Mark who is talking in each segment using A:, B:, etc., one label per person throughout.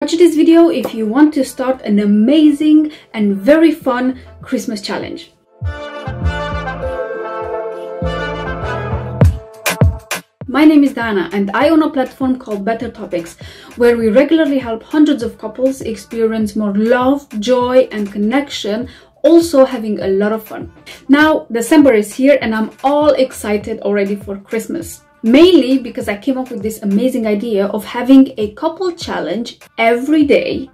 A: Watch this video if you want to start an amazing and very fun Christmas challenge. My name is Dana and I own a platform called Better Topics, where we regularly help hundreds of couples experience more love, joy and connection, also having a lot of fun. Now December is here and I'm all excited already for Christmas. Mainly because I came up with this amazing idea of having a couple challenge every day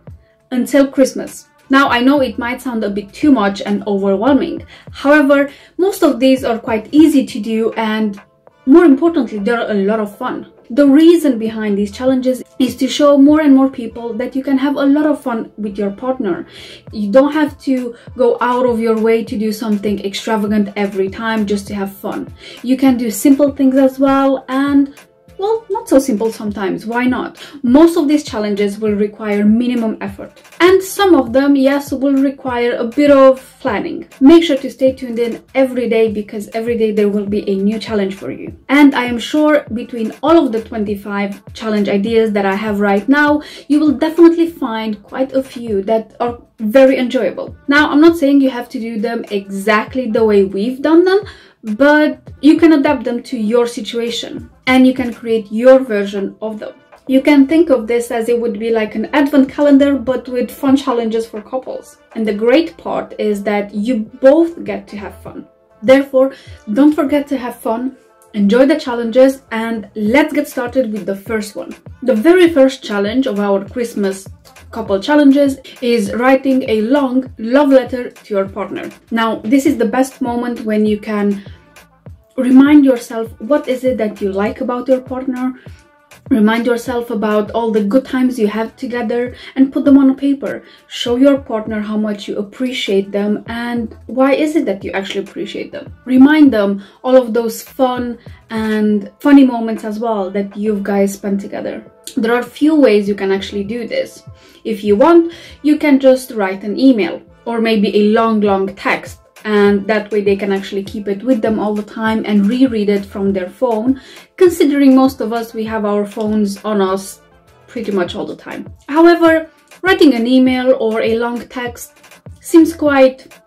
A: until Christmas. Now I know it might sound a bit too much and overwhelming. However, most of these are quite easy to do and more importantly, they're a lot of fun. The reason behind these challenges is to show more and more people that you can have a lot of fun with your partner. You don't have to go out of your way to do something extravagant every time just to have fun. You can do simple things as well and, well, not so simple sometimes. Why not? Most of these challenges will require minimum effort. And some of them, yes, will require a bit of planning. Make sure to stay tuned in every day because every day there will be a new challenge for you. And I am sure between all of the 25 challenge ideas that I have right now, you will definitely find quite a few that are very enjoyable. Now, I'm not saying you have to do them exactly the way we've done them, but you can adapt them to your situation and you can create your version of them. You can think of this as it would be like an advent calendar but with fun challenges for couples. And the great part is that you both get to have fun. Therefore, don't forget to have fun, enjoy the challenges, and let's get started with the first one. The very first challenge of our Christmas couple challenges is writing a long love letter to your partner. Now, this is the best moment when you can remind yourself what is it that you like about your partner, remind yourself about all the good times you have together and put them on a paper. Show your partner how much you appreciate them and why is it that you actually appreciate them. Remind them all of those fun and funny moments as well that you guys spent together. There are a few ways you can actually do this. If you want, you can just write an email or maybe a long text, and that way they can actually keep it with them all the time and reread it from their phone, considering most of us, we have our phones on us pretty much all the time. However, writing an email or a long text seems quite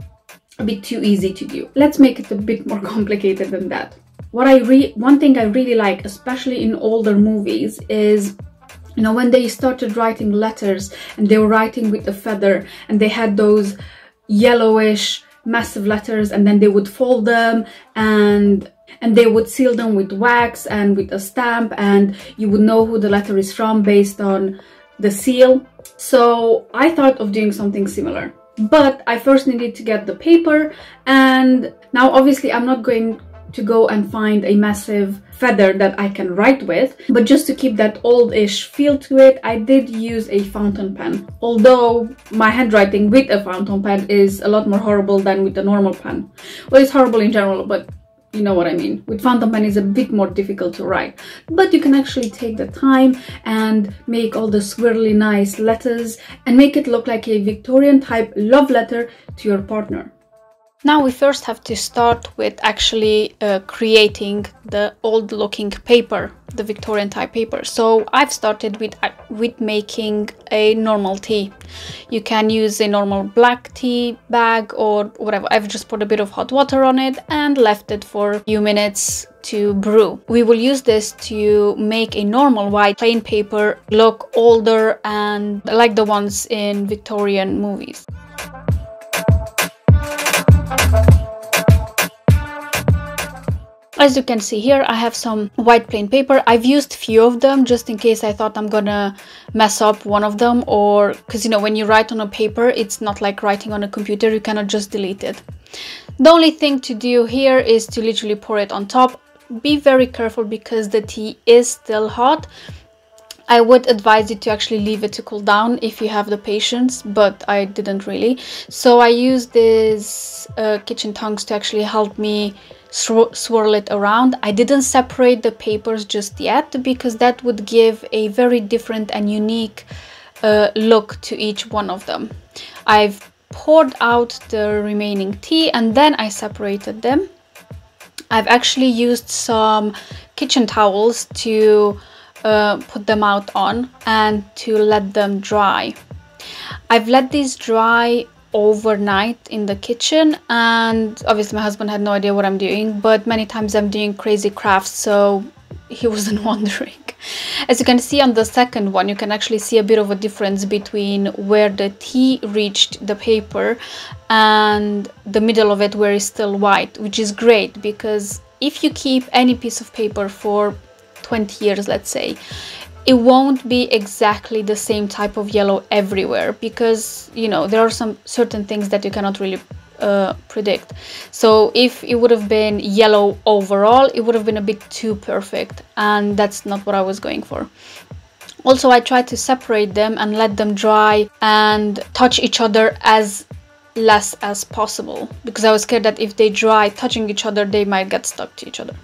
A: a bit too easy to do. Let's make it a bit more complicated than that. One thing I really like, especially in older movies, is when they started writing letters and they were writing with a feather and they had those yellowish massive letters and then they would fold them and they would seal them with wax and with a stamp and you would know who the letter is from based on the seal. So I thought of doing something similar, but I first needed to get the paper, and now obviously I'm not going to go and find a massive feather that I can write with, but just to keep that oldish feel to it, I did use a fountain pen. Although my handwriting with a fountain pen is a lot more horrible than with a normal pen. Well, it's horrible in general, but you know what I mean. With fountain pen is a bit more difficult to write, but you can actually take the time and make all the swirly nice letters and make it look like a Victorian type love letter to your partner. Now we first have to start with actually creating the old looking paper, the Victorian type paper. So I've started with making a normal tea. You can use a normal black tea bag or whatever. I've just put a bit of hot water on it and left it for a few minutes to brew. We will use this to make a normal white plain paper look older and like the ones in Victorian movies. As you can see here, I have some white plain paper. I've used few of them just in case I thought I'm gonna mess up one of them, or because when you write on a paper, it's not like writing on a computer, you cannot just delete it. The only thing to do here is to literally pour it on top. Be very careful because the tea is still hot. I would advise you to actually leave it to cool down if you have the patience, but I didn't really. So I used these kitchen tongs to actually help me swirl it around. I didn't separate the papers just yet because that would give a very different and unique look to each one of them. I've poured out the remaining tea and then I separated them. I've actually used some kitchen towels to put them out on and to let them dry. I've let these dry overnight in the kitchen, and obviously my husband had no idea what I'm doing, but many times I'm doing crazy crafts, so he wasn't wondering. As you can see on the second one, you can actually see a bit of a difference between where the tea reached the paper and the middle of it where it's still white, which is great because if you keep any piece of paper for 20 years, let's say, it won't be exactly the same type of yellow everywhere because, you know, there are some certain things that you cannot really predict. So if it would have been yellow overall, it would have been a bit too perfect, and that's not what I was going for. Also, I tried to separate them and let them dry and touch each other as less as possible because I was scared that if they dry touching each other, they might get stuck to each other.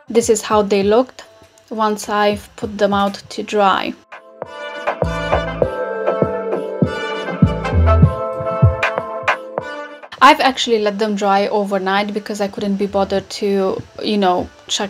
A: This is how they looked once I've put them out to dry. I've actually let them dry overnight because I couldn't be bothered to, you know, check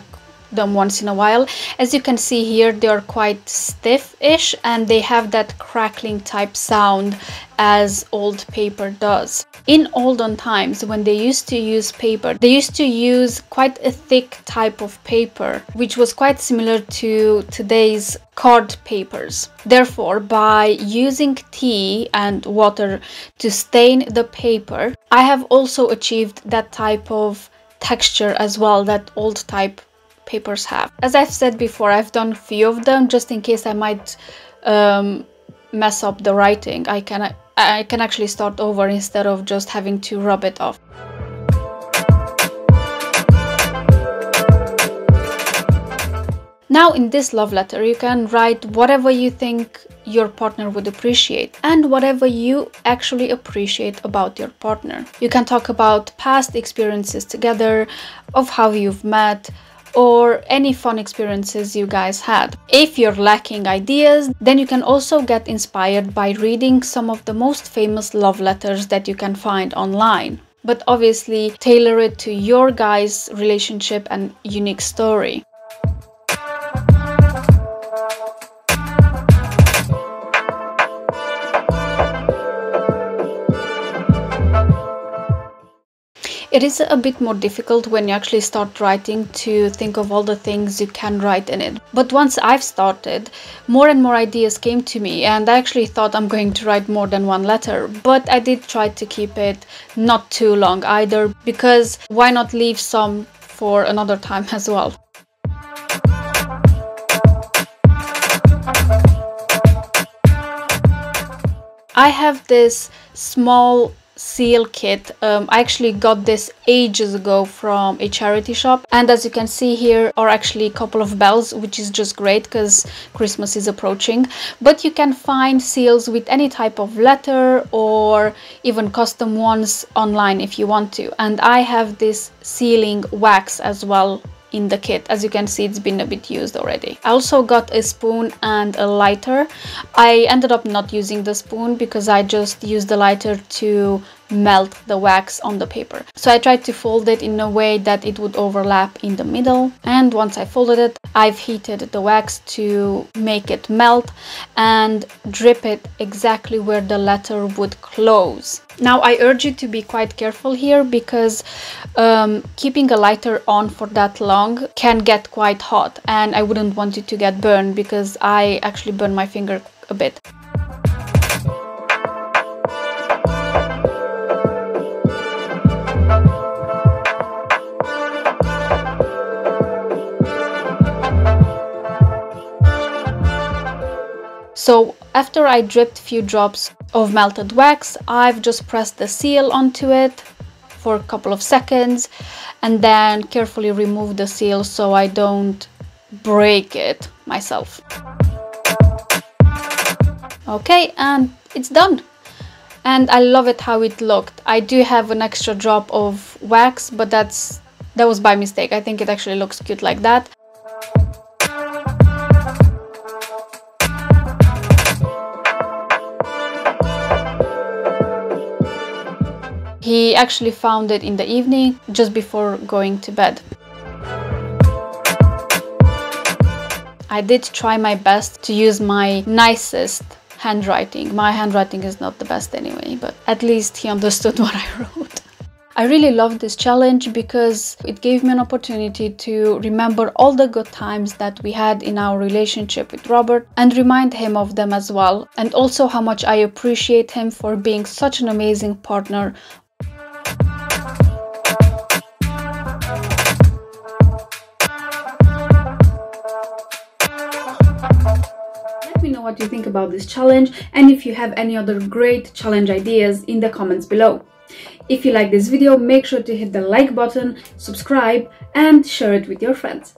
A: them once in a while. As you can see here, they are quite stiff-ish and they have that crackling type sound as old paper does. In olden times, when they used to use paper, they used to use quite a thick type of paper, which was quite similar to today's card papers. Therefore, by using tea and water to stain the paper, I have also achieved that type of texture as well that old type papers have. As I've said before, I've done a few of them just in case I might mess up the writing. I can actually start over instead of just having to rub it off. Now in this love letter, you can write whatever you think your partner would appreciate and whatever you actually appreciate about your partner. You can talk about past experiences together, of how you've met, or any fun experiences you guys had. If you're lacking ideas, then you can also get inspired by reading some of the most famous love letters that you can find online. But obviously, tailor it to your guys' relationship and unique story. It is a bit more difficult when you actually start writing to think of all the things you can write in it. But once I've started, more and more ideas came to me, and I actually thought I'm going to write more than one letter. But I did try to keep it not too long either, because why not leave some for another time as well. I have this small seal kit. I actually got this ages ago from a charity shop, and as you can see here are actually a couple of bells, which is just great because Christmas is approaching. But you can find seals with any type of letter or even custom ones online if you want to, and I have this sealing wax as well in the kit. As you can see, it's been a bit used already. I also got a spoon and a lighter. I ended up not using the spoon because I just used the lighter to melt the wax on the paper. So I tried to fold it in a way that it would overlap in the middle, and once I folded it, I've heated the wax to make it melt and drip it exactly where the letter would close. Now I urge you to be quite careful here because keeping a lighter on for that long can get quite hot, and I wouldn't want it to get burned because I actually burned my finger a bit. So after I dripped a few drops of melted wax, I've just pressed the seal onto it for a couple of seconds and then carefully remove the seal so I don't break it myself. Okay, and it's done. And I love it how it looked. I do have an extra drop of wax, but that was by mistake. I think it actually looks cute like that. He actually found it in the evening, just before going to bed. I did try my best to use my nicest handwriting. My handwriting is not the best anyway, but at least he understood what I wrote. I really loved this challenge because it gave me an opportunity to remember all the good times that we had in our relationship with Robert and remind him of them as well, and also how much I appreciate him for being such an amazing partner. Let me know what you think about this challenge and if you have any other great challenge ideas in the comments below. If you like this video, make sure to hit the like button, subscribe, and share it with your friends.